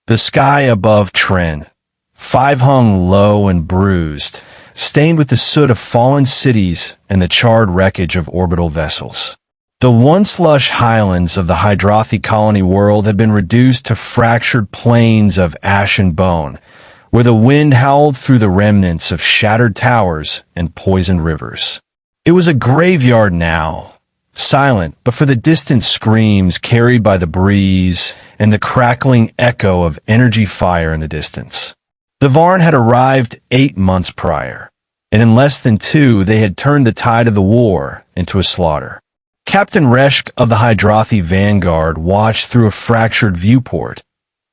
The sky above Tren, 5 hung low and bruised, stained with the soot of fallen cities and the charred wreckage of orbital vessels. The once lush highlands of the Hydrothi colony world had been reduced to fractured plains of ash and bone, where the wind howled through the remnants of shattered towers and poisoned rivers. It was a graveyard now, silent but for the distant screams carried by the breeze and the crackling echo of energy fire in the distance. The Varn had arrived 8 months prior, and in less than 2 they had turned the tide of the war into a slaughter. Captain Reshk of the Hydrothi Vanguard watched through a fractured viewport,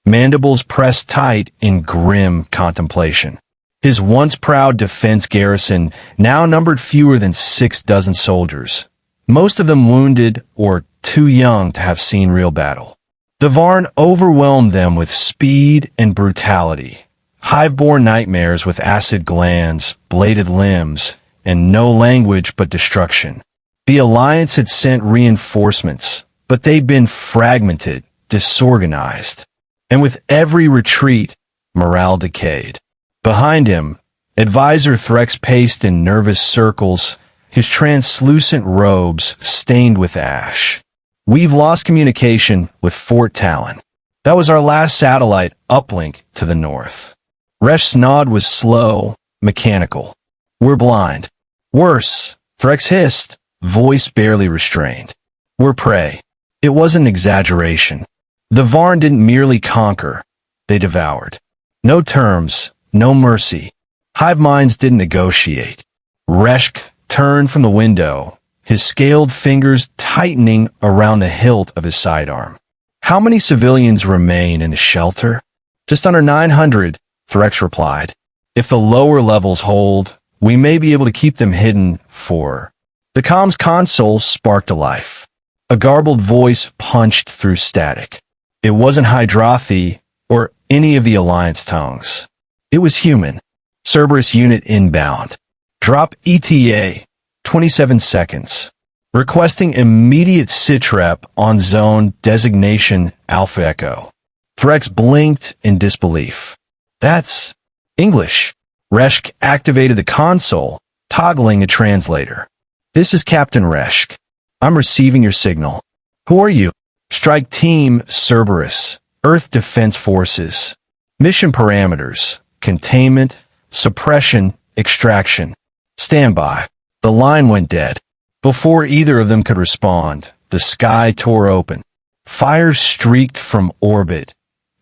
mandibles pressed tight in grim contemplation. His once proud defense garrison now numbered fewer than 6 dozen soldiers, most of them wounded or too young to have seen real battle. The Varn overwhelmed them with speed and brutality, hive-born nightmares with acid glands, bladed limbs, and no language but destruction. The Alliance had sent reinforcements, but they'd been fragmented, disorganized, and with every retreat, morale decayed. Behind him, Advisor Threx paced in nervous circles, his translucent robes stained with ash. "We've lost communication with Fort Talon. That was our last satellite uplink to the north." Resh's nod was slow, mechanical. "We're blind." "Worse," Threx hissed, voice barely restrained. "We're prey." It wasn't exaggeration. The Varn didn't merely conquer, they devoured. No terms, no mercy. Hive minds didn't negotiate. Reshk turned from the window, his scaled fingers tightening around the hilt of his sidearm. "How many civilians remain in the shelter?" "Just under 900, Threx replied. "If the lower levels hold, we may be able to keep them hidden for—" The comms console sparked to life. A garbled voice punched through static. It wasn't Hydrothi or any of the Alliance tongues. It was human. "Cerberus unit inbound. Drop ETA, 27 seconds. Requesting immediate sitrep on zone designation Alpha Echo." Threx blinked in disbelief. "That's English." Reshk activated the console, toggling a translator. "This is Captain Reshk. I'm receiving your signal." "Who are you?" "Strike Team Cerberus, Earth Defense Forces. Mission parameters, containment, suppression, extraction. Stand by." The line went dead. Before either of them could respond, the sky tore open. Fire streaked from orbit,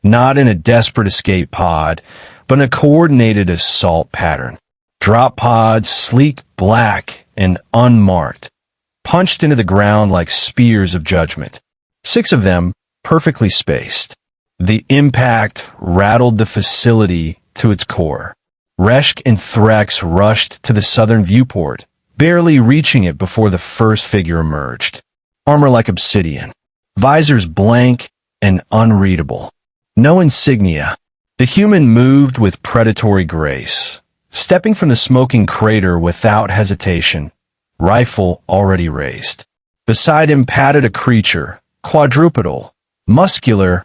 not in a desperate escape pod, but in a coordinated assault pattern. Drop pods, sleek black and unmarked, punched into the ground like spears of judgment. 6 of them, perfectly spaced. The impact rattled the facility to its core. Reshk and Threx rushed to the southern viewport, barely reaching it before the first figure emerged. Armor like obsidian. Visors blank and unreadable. No insignia. The human moved with predatory grace, stepping from the smoking crater without hesitation, rifle already raised. Beside him padded a creature, quadrupedal, muscular,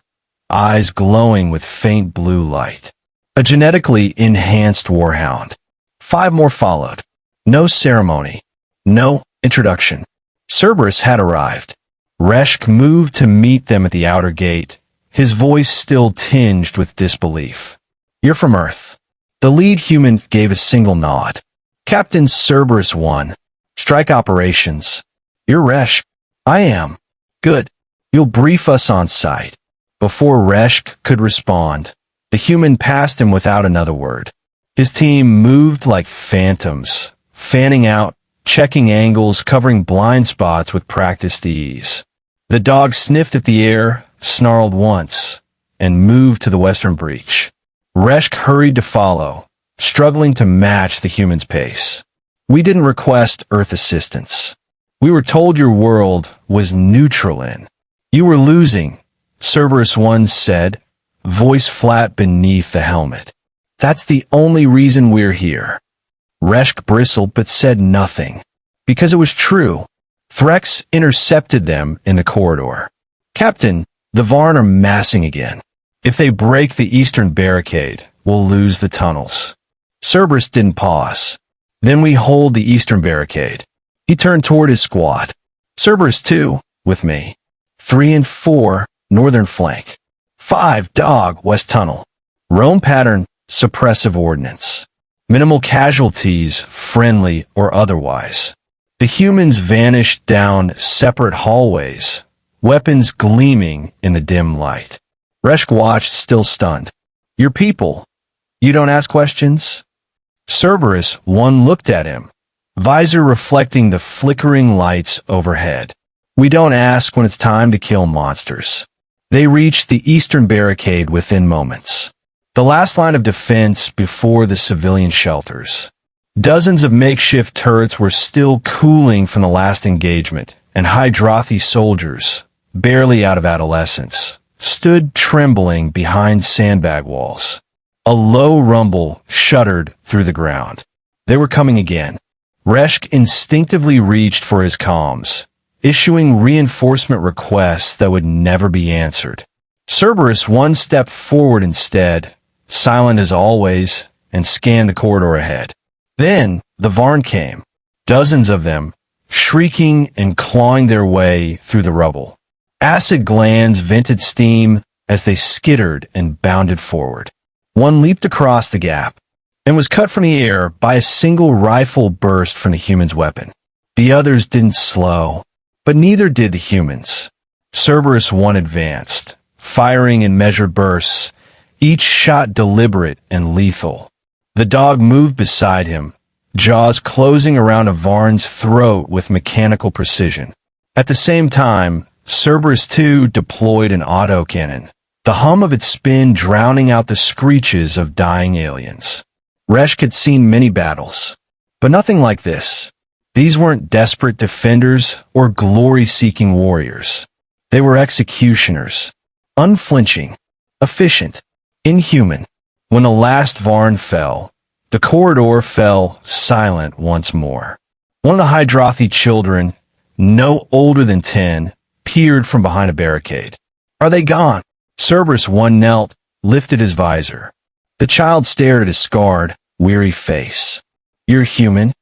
eyes glowing with faint blue light. A genetically enhanced warhound. 5 more followed. No ceremony. No introduction. Cerberus had arrived. Reshk moved to meet them at the outer gate, his voice still tinged with disbelief. "You're from Earth." The lead human gave a single nod. "Captain Cerberus 1. Strike operations." "You're Reshk." "I am." "Good. You'll brief us on site." Before Reshk could respond, the human passed him without another word. His team moved like phantoms, fanning out, checking angles, covering blind spots with practiced ease. The dog sniffed at the air, snarled once, and moved to the western breach. Reshk hurried to follow, struggling to match the human's pace. "We didn't request Earth assistance. We were told your world was neutral in." "You were losing," Cerberus 1 said, voice flat beneath the helmet. "That's the only reason we're here." Reshk bristled but said nothing. Because it was true. Threx intercepted them in the corridor. "Captain, the Varn are massing again." If they break the eastern barricade, we'll lose the tunnels. Cerberus didn't pause. Then we hold the eastern barricade. He turned toward his squad. Cerberus 2, with me. 3 and 4, northern flank. 5, dog, west tunnel. Roam pattern, suppressive ordnance. Minimal casualties, friendly or otherwise. The humans vanished down separate hallways, weapons gleaming in the dim light. Resch watched, still stunned. Your people. You don't ask questions? Cerberus 1 looked at him, visor reflecting the flickering lights overhead. We don't ask when it's time to kill monsters. They reached the eastern barricade within moments. The last line of defense before the civilian shelters. Dozens of makeshift turrets were still cooling from the last engagement, and Hydrothi soldiers, barely out of adolescence, stood trembling behind sandbag walls. A low rumble shuddered through the ground. They were coming again. Resch instinctively reached for his comms, issuing reinforcement requests that would never be answered. Cerberus 1 stepped forward instead, silent as always, and scanned the corridor ahead. Then the Varn came, dozens of them, shrieking and clawing their way through the rubble. Acid glands vented steam as they skittered and bounded forward. One leaped across the gap and was cut from the air by a single rifle burst from the human's weapon. The others didn't slow, but neither did the humans. Cerberus 1 advanced, firing in measured bursts, each shot deliberate and lethal. The dog moved beside him, jaws closing around a Varn's throat with mechanical precision. At the same time, Cerberus 2 deployed an autocannon, the hum of its spin drowning out the screeches of dying aliens. Resch had seen many battles, but nothing like this. These weren't desperate defenders or glory-seeking warriors. They were executioners, unflinching, efficient, inhuman. When the last Varn fell, the corridor fell silent once more. One of the Hydrothi children, no older than 10, peered from behind a barricade. Are they gone? Cerberus 1 knelt, lifted his visor. The child stared at his scarred, weary face. You're human?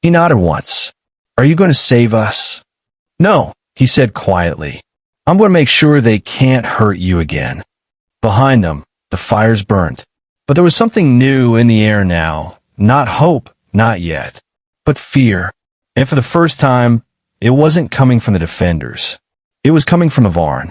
He nodded once. Are you going to save us? No, he said quietly. I'm going to make sure they can't hurt you again. Behind them, the fires burned. But there was something new in the air now. Not hope, not yet, but fear. And for the first time, it wasn't coming from the defenders. It was coming from the Varn.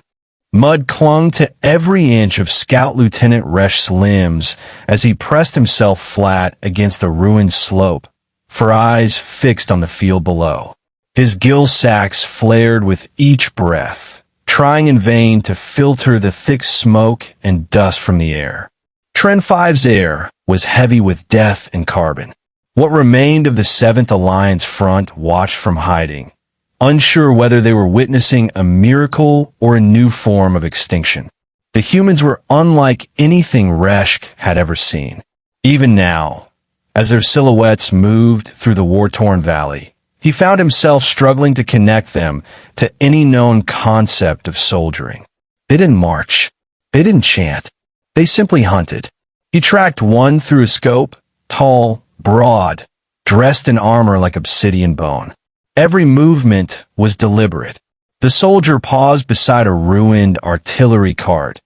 Mud clung to every inch of Scout Lieutenant Resch's limbs as he pressed himself flat against the ruined slope, for eyes fixed on the field below. His gill sacks flared with each breath, trying in vain to filter the thick smoke and dust from the air. Tren 5's air was heavy with death and carbon. What remained of the 7th Alliance front watched from hiding, unsure whether they were witnessing a miracle or a new form of extinction. The humans were unlike anything Resch had ever seen. Even now, as their silhouettes moved through the war-torn valley, he found himself struggling to connect them to any known concept of soldiering. They didn't march. They didn't chant. They simply hunted. He tracked one through a scope, tall, broad, dressed in armor like obsidian bone. Every movement was deliberate. The soldier paused beside a ruined artillery cart,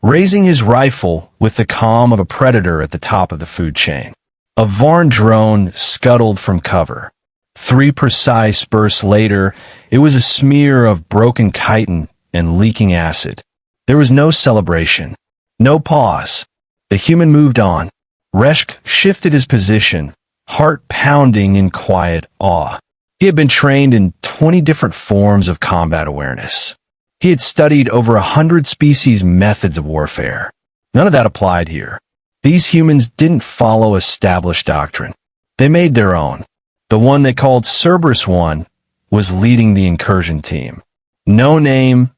raising his rifle with the calm of a predator at the top of the food chain. A Varn drone scuttled from cover. 3 precise bursts later, it was a smear of broken chitin and leaking acid. There was no celebration, no pause. The human moved on. Resch shifted his position, heart pounding in quiet awe. He had been trained in 20 different forms of combat awareness. He had studied over 100 species' methods of warfare. None of that applied here. These humans didn't follow established doctrine. They made their own. The one they called Cerberus 1 was leading the incursion team. No name,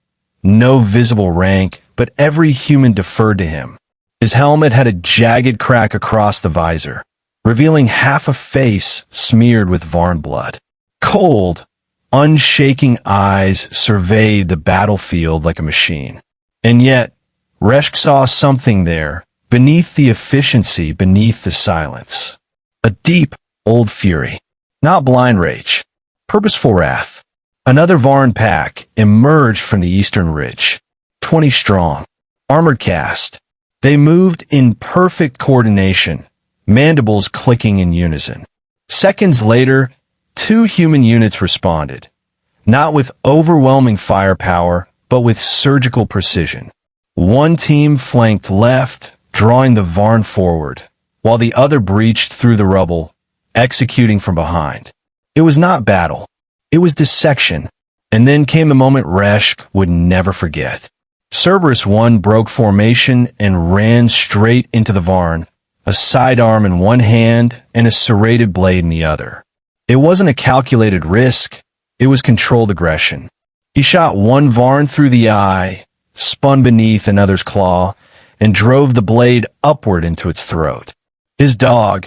no visible rank, but every human deferred to him. His helmet had a jagged crack across the visor, revealing half a face smeared with Varn blood. Cold, unshaking eyes surveyed the battlefield like a machine. And yet, Resch saw something there, beneath the efficiency, beneath the silence. A deep, old fury. Not blind rage. Purposeful wrath. Another Varn pack emerged from the eastern ridge. 20 strong. Armored cast. They moved in perfect coordination, mandibles clicking in unison. Seconds later, 2 human units responded. Not with overwhelming firepower, but with surgical precision. One team flanked left, drawing the Varn forward, while the other breached through the rubble, executing from behind. It was not battle. It was dissection. And then came the moment Resch would never forget. Cerberus 1 broke formation and ran straight into the Varn, a sidearm in one hand and a serrated blade in the other. It wasn't a calculated risk, it was controlled aggression. He shot one Varn through the eye, spun beneath another's claw, and drove the blade upward into its throat. His dog,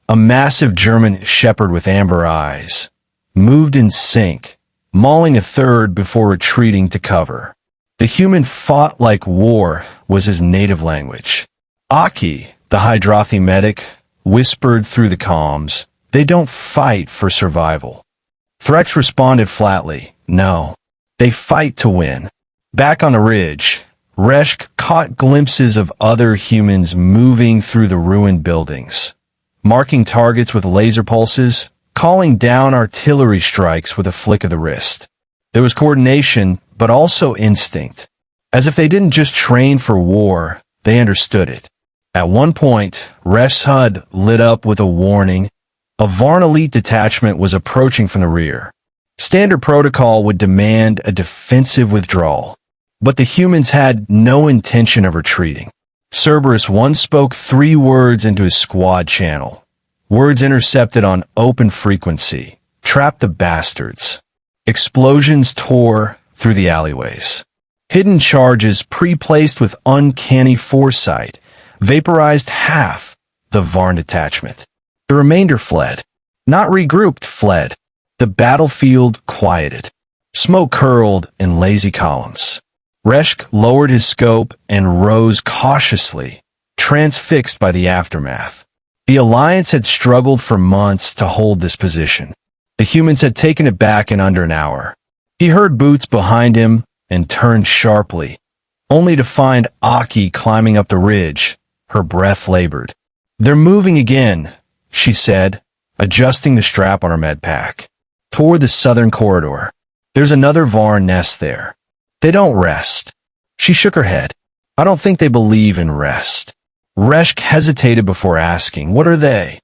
a massive German shepherd with amber eyes, moved in sync, mauling a third before retreating to cover. The human fought like war was his native language. Aki, the Hydrothi medic, whispered through the comms, "They don't fight for survival." Threx responded flatly, "No, they fight to win." Back on the ridge, Resch caught glimpses of other humans moving through the ruined buildings, marking targets with laser pulses, calling down artillery strikes with a flick of the wrist. There was coordination, but also instinct. As if they didn't just train for war, they understood it. At one point, Resch's HUD lit up with a warning. A Varn elite detachment was approaching from the rear. Standard protocol would demand a defensive withdrawal, but the humans had no intention of retreating. Cerberus 1 spoke 3 words into his squad channel. Words intercepted on open frequency. "Trap the bastards." Explosions tore through the alleyways. Hidden charges pre-placed with uncanny foresight vaporized half the Varn detachment. The remainder fled. Not regrouped, fled. The battlefield quieted. Smoke curled in lazy columns. Resch lowered his scope and rose cautiously, transfixed by the aftermath. The Alliance had struggled for months to hold this position. The humans had taken it back in under an hour. He heard boots behind him and turned sharply, only to find Aki climbing up the ridge. Her breath labored. "They're moving again," she said, adjusting the strap on her med pack. "Toward the southern corridor. There's another Varn nest there. They don't rest." She shook her head. "I don't think they believe in rest." Resch hesitated before asking, "What are they?"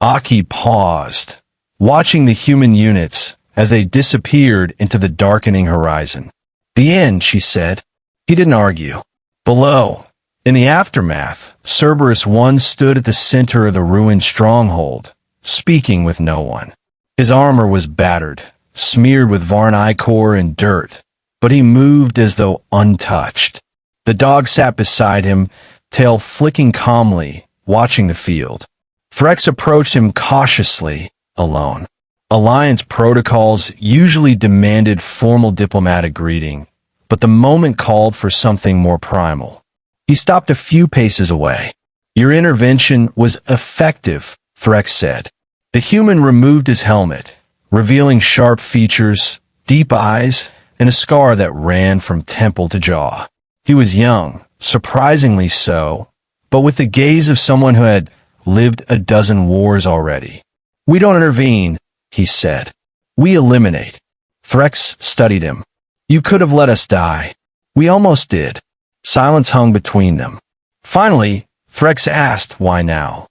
Aki paused, watching the human units as they disappeared into the darkening horizon. "The end," she said. He didn't argue. Below, in the aftermath, Cerberus 1 stood at the center of the ruined stronghold, speaking with no one. His armor was battered, smeared with Varn ichor and dirt, but he moved as though untouched. The dog sat beside him, tail flicking calmly, watching the field. Threx approached him cautiously, alone. Alliance protocols usually demanded formal diplomatic greeting, but the moment called for something more primal. He stopped a few paces away. "Your intervention was effective," Threx said. The human removed his helmet, revealing sharp features, deep eyes, and a scar that ran from temple to jaw. He was young, surprisingly so, but with the gaze of someone who had lived a dozen wars already. "We don't intervene," he said. "We eliminate." Threx studied him. "You could have let us die." "We almost did." Silence hung between them. Finally, Threx asked, "Why now?"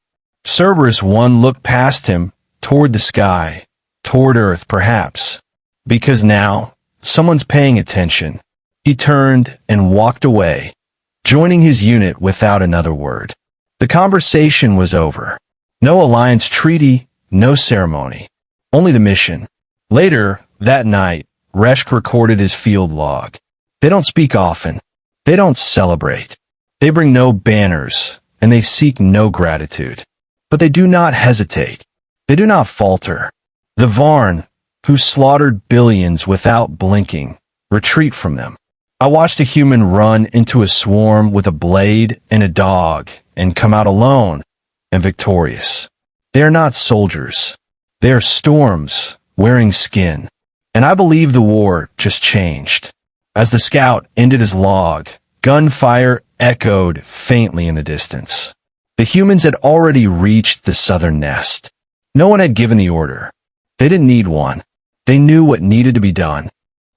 Cerberus 1 looked past him, toward the sky, toward Earth perhaps. "Because now, someone's paying attention." He turned and walked away, joining his unit without another word. The conversation was over. No alliance treaty, no ceremony. Only the mission. Later, that night, Resch recorded his field log. They don't speak often. They don't celebrate. They bring no banners, and they seek no gratitude. But they do not hesitate. They do not falter. The Varn, who slaughtered billions without blinking, retreat from them. I watched a human run into a swarm with a blade and a dog and come out alone and victorious. They are not soldiers. They are storms wearing skin. And I believe the war just changed. As the scout ended his log, gunfire echoed faintly in the distance. The humans had already reached the southern nest. No one had given the order. They didn't need one. They knew what needed to be done.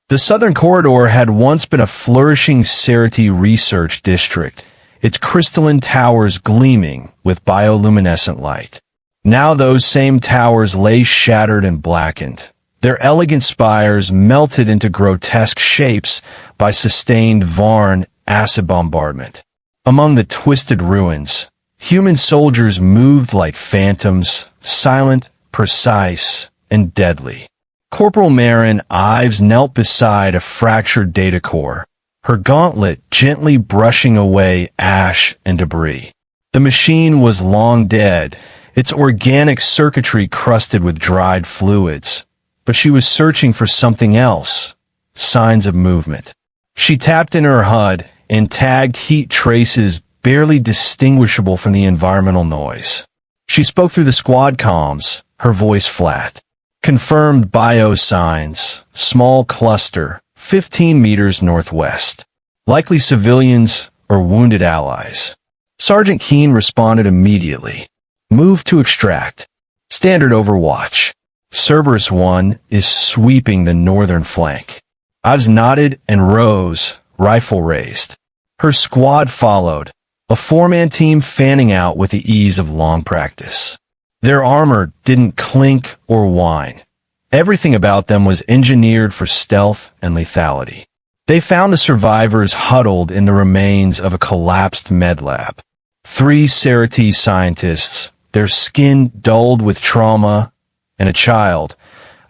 The southern corridor had once been a flourishing Cerati research district, its crystalline towers gleaming with bioluminescent light. Now those same towers lay shattered and blackened, their elegant spires melted into grotesque shapes by sustained Varn acid bombardment. Among the twisted ruins, human soldiers moved like phantoms, silent, precise, and deadly. Corporal Marin Ives knelt beside a fractured data core, her gauntlet gently brushing away ash and debris. The machine was long dead, its organic circuitry crusted with dried fluids, but she was searching for something else, signs of movement. She tapped in her HUD and tagged heat traces barely distinguishable from the environmental noise. She spoke through the squad comms, her voice flat. Confirmed biosigns, small cluster, 15 meters northwest. Likely civilians or wounded allies. Sergeant Keene responded immediately. Move to extract. Standard overwatch. Cerberus 1 is sweeping the northern flank. Ives nodded and rose, rifle raised. Her squad followed, a four-man team fanning out with the ease of long practice. Their armor didn't clink or whine. Everything about them was engineered for stealth and lethality. They found the survivors huddled in the remains of a collapsed med lab. 3 Cerati scientists, their skin dulled with trauma, and a child,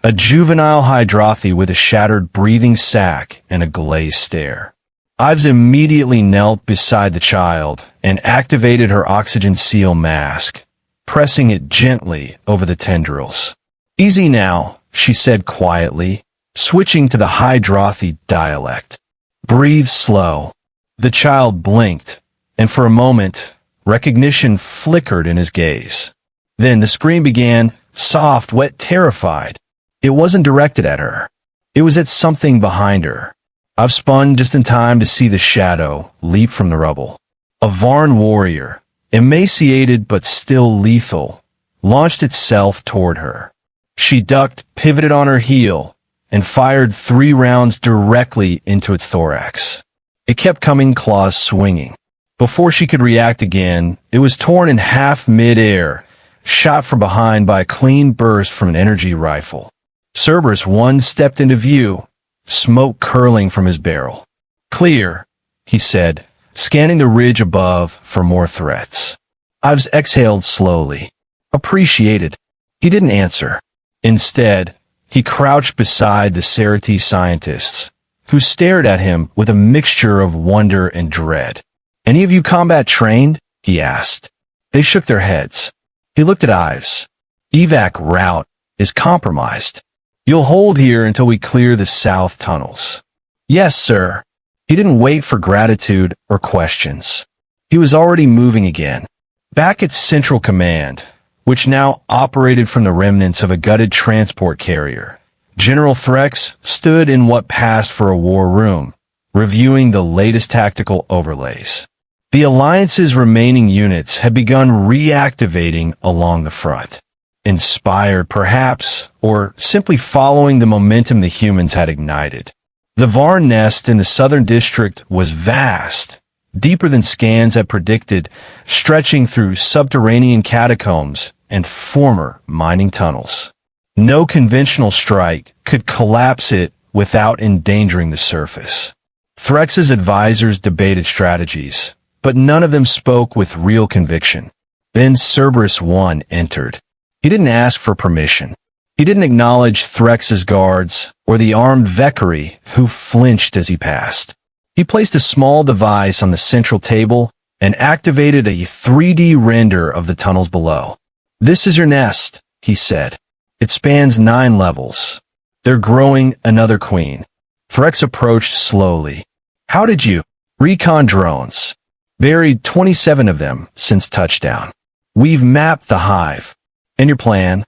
a juvenile hydrothy with a shattered breathing sac and a glazed stare. Ives immediately knelt beside the child and activated her oxygen seal mask, pressing it gently over the tendrils. Easy now, she said quietly, switching to the hydrothy dialect. Breathe slow. The child blinked, and for a moment, recognition flickered in his gaze. Then the scream began, soft, wet, terrified. It wasn't directed at her. It was at something behind her. I've spun just in time to see the shadow leap from the rubble. A Varn warrior, emaciated but still lethal, launched itself toward her. She ducked, pivoted on her heel, and fired 3 rounds directly into its thorax. It kept coming, claws swinging. Before she could react again, it was torn in half mid-air, shot from behind by a clean burst from an energy rifle. Cerberus 1 stepped into view, smoke curling from his barrel. Clear, he said, scanning the ridge above for more threats. Ives exhaled slowly. Appreciated. He didn't answer. Instead, he crouched beside the Cerati scientists, who stared at him with a mixture of wonder and dread. Any of you combat trained? He asked. They shook their heads. He looked at Ives. Evac route is compromised. You'll hold here until we clear the south tunnels. Yes, sir. He didn't wait for gratitude or questions. He was already moving again. Back at Central Command, which now operated from the remnants of a gutted transport carrier, General Threx stood in what passed for a war room, reviewing the latest tactical overlays. The Alliance's remaining units had begun reactivating along the front. Inspired, perhaps, or simply following the momentum the humans had ignited. The Varn nest in the southern district was vast, deeper than scans had predicted, stretching through subterranean catacombs and former mining tunnels. No conventional strike could collapse it without endangering the surface. Threx's advisors debated strategies, but none of them spoke with real conviction. Then Cerberus 1 entered. He didn't ask for permission. He didn't acknowledge Threx's guards or the armed Vekari who flinched as he passed. He placed a small device on the central table and activated a 3D render of the tunnels below. This is your nest, he said. It spans 9 levels. They're growing another queen. Threx approached slowly. How did you? Recon drones. Buried 27 of them since touchdown. We've mapped the hive. And your plan?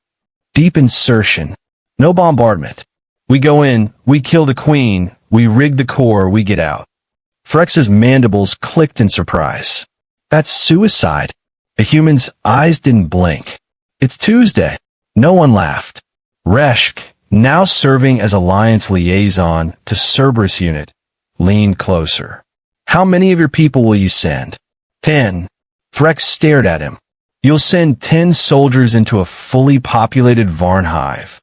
Deep insertion. No bombardment. We go in, we kill the queen, we rig the core, we get out. Frex's mandibles clicked in surprise. That's suicide. The human's eyes didn't blink. It's Tuesday. No one laughed. Reshk, now serving as alliance liaison to Cerberus unit, leaned closer. How many of your people will you send? 10. Frex stared at him. You'll send 10 soldiers into a fully populated Varn hive.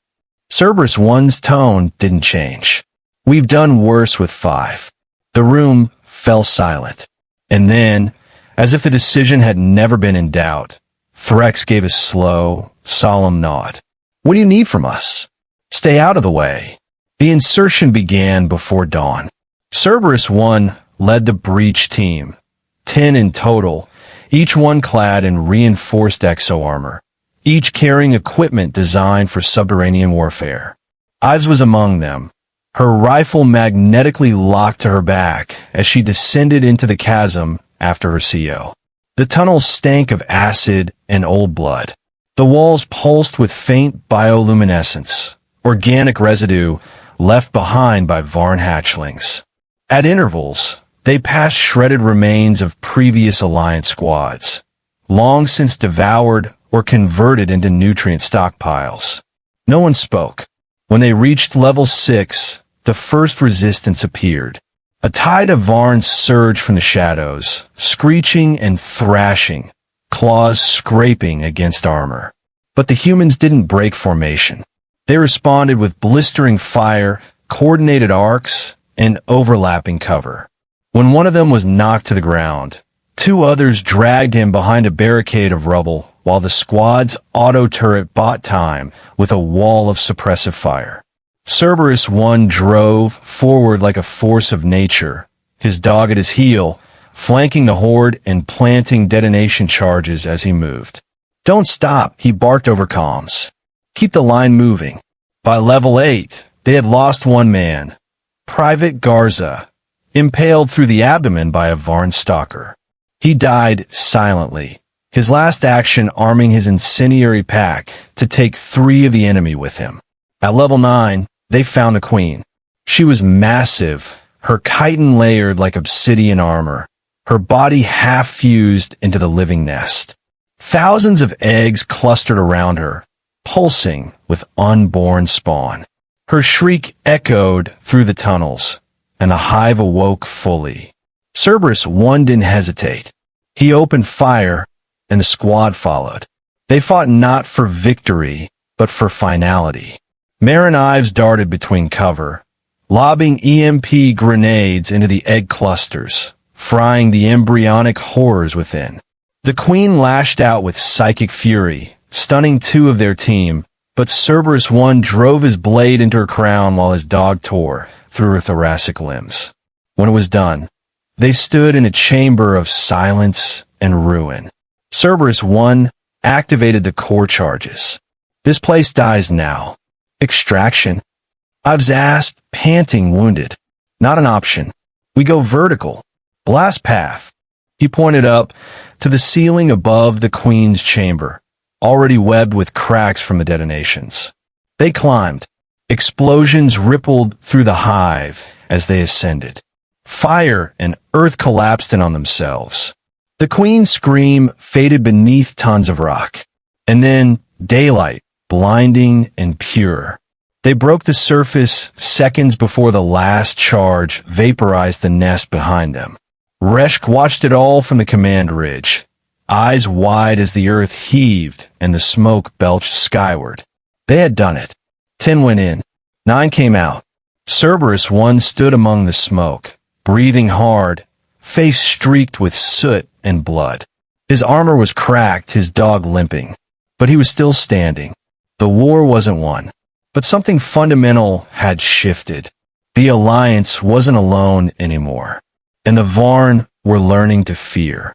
Cerberus 1's tone didn't change. We've done worse with 5. The room fell silent. And then, as if the decision had never been in doubt, Threx gave a slow, solemn nod. What do you need from us? Stay out of the way. The insertion began before dawn. Cerberus 1 led the breach team, 10 in total, each one clad in reinforced exo-armor, each carrying equipment designed for subterranean warfare. Ives was among them, her rifle magnetically locked to her back as she descended into the chasm after her CO. The tunnel stank of acid and old blood. The walls pulsed with faint bioluminescence, organic residue left behind by Varn hatchlings. At intervals, they passed shredded remains of previous Alliance squads, long since devoured or converted into nutrient stockpiles. No one spoke. When they reached level 6, the first resistance appeared. A tide of Varns surged from the shadows, screeching and thrashing, claws scraping against armor. But the humans didn't break formation. They responded with blistering fire, coordinated arcs, and overlapping cover. When one of them was knocked to the ground, 2 others dragged him behind a barricade of rubble while the squad's auto-turret bought time with a wall of suppressive fire. Cerberus 1 drove forward like a force of nature, his dog at his heel, flanking the horde and planting detonation charges as he moved. Don't stop, he barked over comms. Keep the line moving. By level 8, they had lost 1 man, Private Garza, impaled through the abdomen by a Varn stalker. He died silently, his last action arming his incendiary pack to take 3 of the enemy with him. At level 9, they found the queen. She was massive, her chitin layered like obsidian armor, her body half fused into the living nest. Thousands of eggs clustered around her, pulsing with unborn spawn. Her shriek echoed through the tunnels, and the hive awoke fully. Cerberus 1 didn't hesitate. He opened fire, and the squad followed. They fought not for victory, but for finality. Mare and Ives darted between cover, lobbing EMP grenades into the egg clusters, frying the embryonic horrors within. The queen lashed out with psychic fury, stunning 2 of their team, but Cerberus 1 drove his blade into her crown while his dog tore through her thoracic limbs. When it was done, they stood in a chamber of silence and ruin. Cerberus 1 activated the core charges. This place dies now. Extraction? Ives asked, panting, wounded. Not an option. We go vertical. Blast path. He pointed up to the ceiling above the queen's chamber, already webbed with cracks from the detonations. They climbed. Explosions rippled through the hive as they ascended. Fire and earth collapsed in on themselves. The queen's scream faded beneath tons of rock. And then daylight, blinding and pure. They broke the surface seconds before the last charge vaporized the nest behind them. Reshk watched it all from the command ridge, eyes wide as the earth heaved and the smoke belched skyward. They had done it. 10 went in. 9 came out. Cerberus 1 stood among the smoke, breathing hard, face streaked with soot and blood. His armor was cracked, his dog limping. But he was still standing. The war wasn't won. But something fundamental had shifted. The Alliance wasn't alone anymore. And the Varn were learning to fear.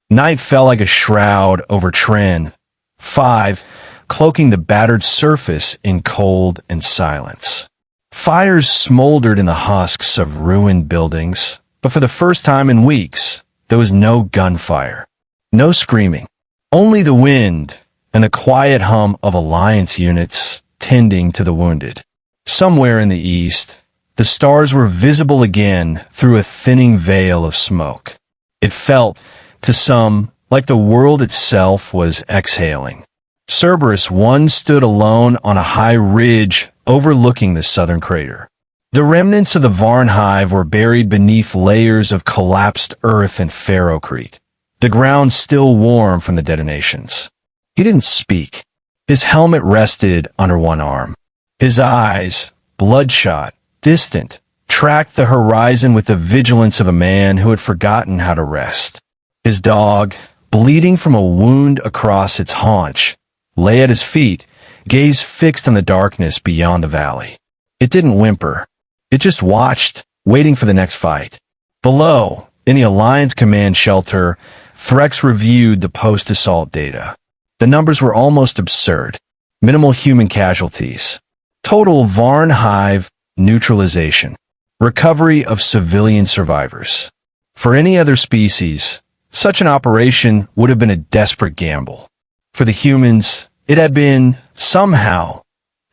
Night fell like a shroud over Tren, 5, cloaking the battered surface in cold and silence. Fires smoldered in the husks of ruined buildings, But for the first time in weeks, there was no gunfire, no screaming, only the wind and the quiet hum of alliance units tending to the wounded. Somewhere in the east, the stars were visible again through a thinning veil of smoke. It felt, to some, like the world itself was exhaling. Cerberus 1 stood alone on a high ridge overlooking the southern crater. The remnants of the Varn hive were buried beneath layers of collapsed earth and ferrocrete, the ground still warm from the detonations. He didn't speak. His helmet rested under one arm. His eyes, bloodshot, distant, tracked the horizon with the vigilance of a man who had forgotten how to rest. His dog, bleeding from a wound across its haunch, lay at his feet, gaze fixed on the darkness beyond the valley. It didn't whimper. It just watched, waiting for the next fight. Below, in the Alliance command shelter, Threx reviewed the post-assault data. The numbers were almost absurd. Minimal human casualties. Total Varn hive neutralization. Recovery of civilian survivors. For any other species, such an operation would have been a desperate gamble. For the humans, it had been, somehow,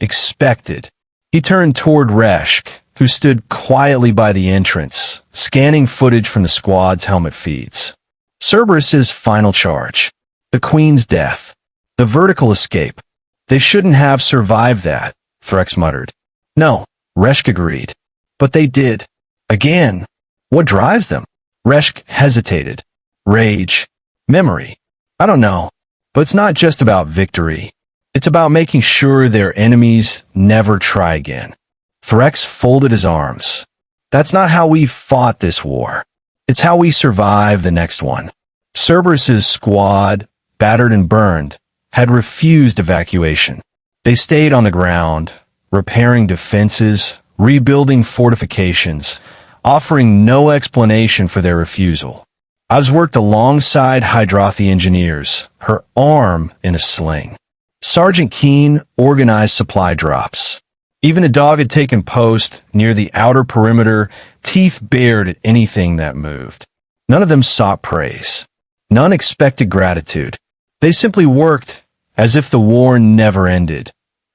expected. He turned toward Reshk, who stood quietly by the entrance, scanning footage from the squad's helmet feeds. Cerberus's final charge. The Queen's death. The vertical escape. They shouldn't have survived that, Threx muttered. No, Reshk agreed. But they did. Again. What drives them? Reshk hesitated. Rage. Memory. I don't know. But it's not just about victory. It's about making sure their enemies never try again. Threx folded his arms. That's not how we fought this war. It's how we survive the next one. Cerberus's squad, battered and burned, had refused evacuation. They stayed on the ground, repairing defenses, rebuilding fortifications, offering no explanation for their refusal. I've worked alongside Hydrothi engineers, her arm in a sling. Sergeant Keene organized supply drops. Even a dog had taken post near the outer perimeter, teeth bared at anything that moved. None of them sought praise. None expected gratitude. They simply worked as if the war never ended,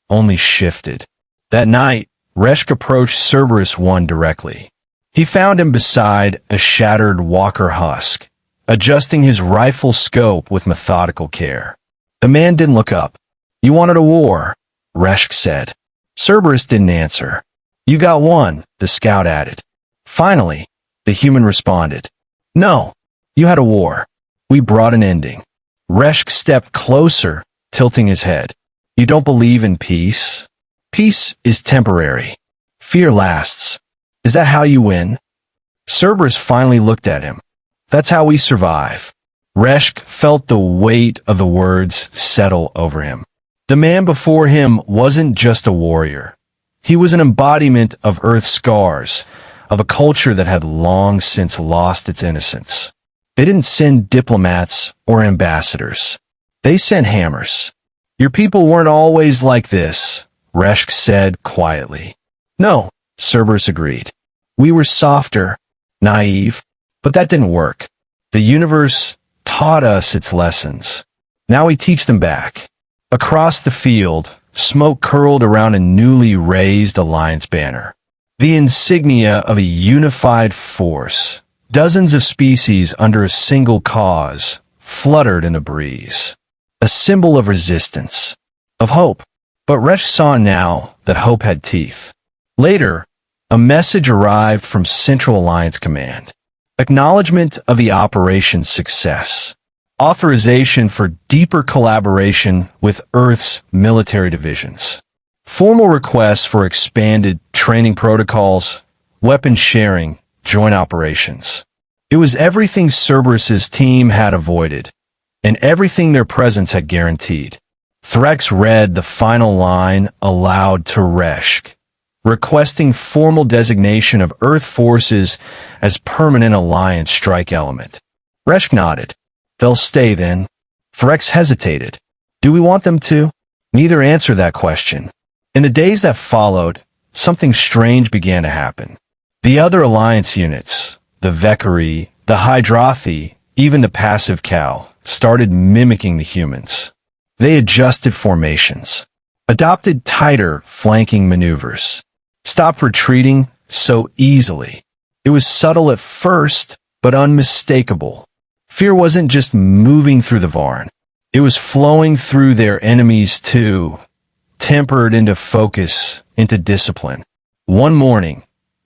only shifted. That night, Reshk approached Cerberus 1 directly. He found him beside a shattered walker husk, adjusting his rifle scope with methodical care. The man didn't look up. You wanted a war, Reshk said. Cerberus didn't answer. You got one, the scout added. Finally, the human responded. No, you had a war. We brought an ending. Reshk stepped closer, tilting his head. You don't believe in peace? Peace is temporary. Fear lasts. Is that how you win? Cerberus finally looked at him. That's how we survive. Reshk felt the weight of the words settle over him. The man before him wasn't just a warrior. He was an embodiment of Earth's scars, of a culture that had long since lost its innocence. They didn't send diplomats or ambassadors. They sent hammers. Your people weren't always like this, Reshk said quietly. No, Cerberus agreed. We were softer, naive, but that didn't work. The universe taught us its lessons. Now we teach them back. Across the field, smoke curled around a newly raised alliance banner. The insignia of a unified force. Dozens of species under a single cause fluttered in the breeze. A symbol of resistance, of hope. But Reshk saw now that hope had teeth. Later, a message arrived from Central Alliance Command. Acknowledgement of the operation's success. Authorization for deeper collaboration with Earth's military divisions. Formal requests for expanded training protocols, weapon sharing, joint operations. It was everything Cerberus's team had avoided, and everything their presence had guaranteed. Threx read the final line aloud to Reshk, requesting formal designation of Earth forces as permanent Alliance strike element. Reshk nodded. They'll stay then. Threx hesitated. Do we want them to? Neither answered that question. In the days that followed, something strange began to happen. The other Alliance units, the Vekari, the Hydrothi, even the passive cow, started mimicking the humans. They adjusted formations, adopted tighter flanking maneuvers, stopped retreating so easily. It was subtle at first, but unmistakable. Fear wasn't just moving through the Varn. It was flowing through their enemies too, tempered into focus, into discipline. One morning,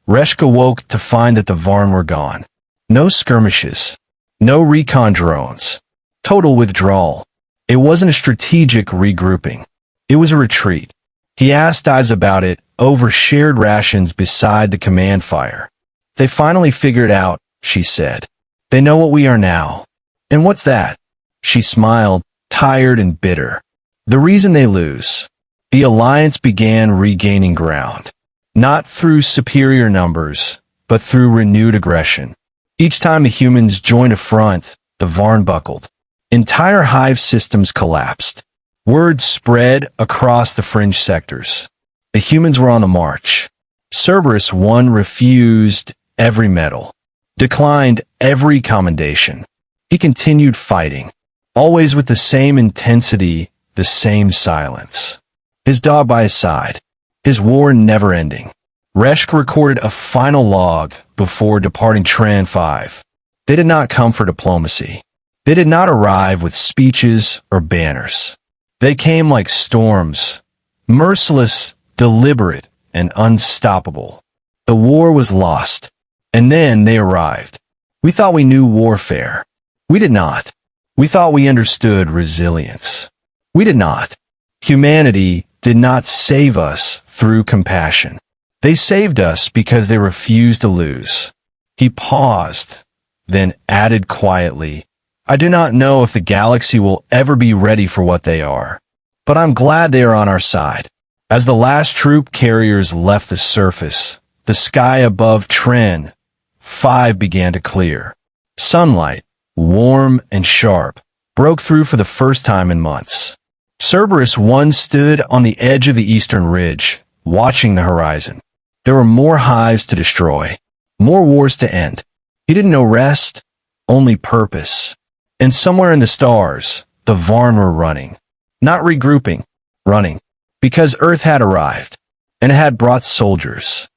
Reshka woke to find that the Varn were gone. No skirmishes, no recon drones, total withdrawal. It wasn't a strategic regrouping. It was a retreat. He asked Eyes about it over shared rations beside the command fire. They finally figured out, she said. They know what we are now. And what's that? She smiled, tired and bitter. The reason they lose. The alliance began regaining ground. Not through superior numbers, but through renewed aggression. Each time the humans joined a front, the Varn buckled. Entire hive systems collapsed. Word spread across the fringe sectors. The humans were on the march. Cerberus 1 refused every medal, declined every commendation. He continued fighting, always with the same intensity, the same silence. His dog by his side, his war never ending. Reshk recorded a final log before departing Tren 5. They did not come for diplomacy. They did not arrive with speeches or banners. They came like storms, merciless, deliberate, and unstoppable. The war was lost, and then they arrived. We thought we knew warfare. We did not. We thought we understood resilience. We did not. Humanity did not save us through compassion. They saved us because they refused to lose. He paused, then added quietly, I do not know if the galaxy will ever be ready for what they are, but I'm glad they are on our side. As the last troop carriers left the surface, the sky above Tren 5 began to clear. Sunlight, warm and sharp, broke through for the first time in months. Cerberus 1 stood on the edge of the eastern ridge, watching the horizon. There were more hives to destroy, more wars to end. He didn't know rest, only purpose. And somewhere in the stars, the Varn were running. Not regrouping, running. Because Earth had arrived, and it had brought soldiers.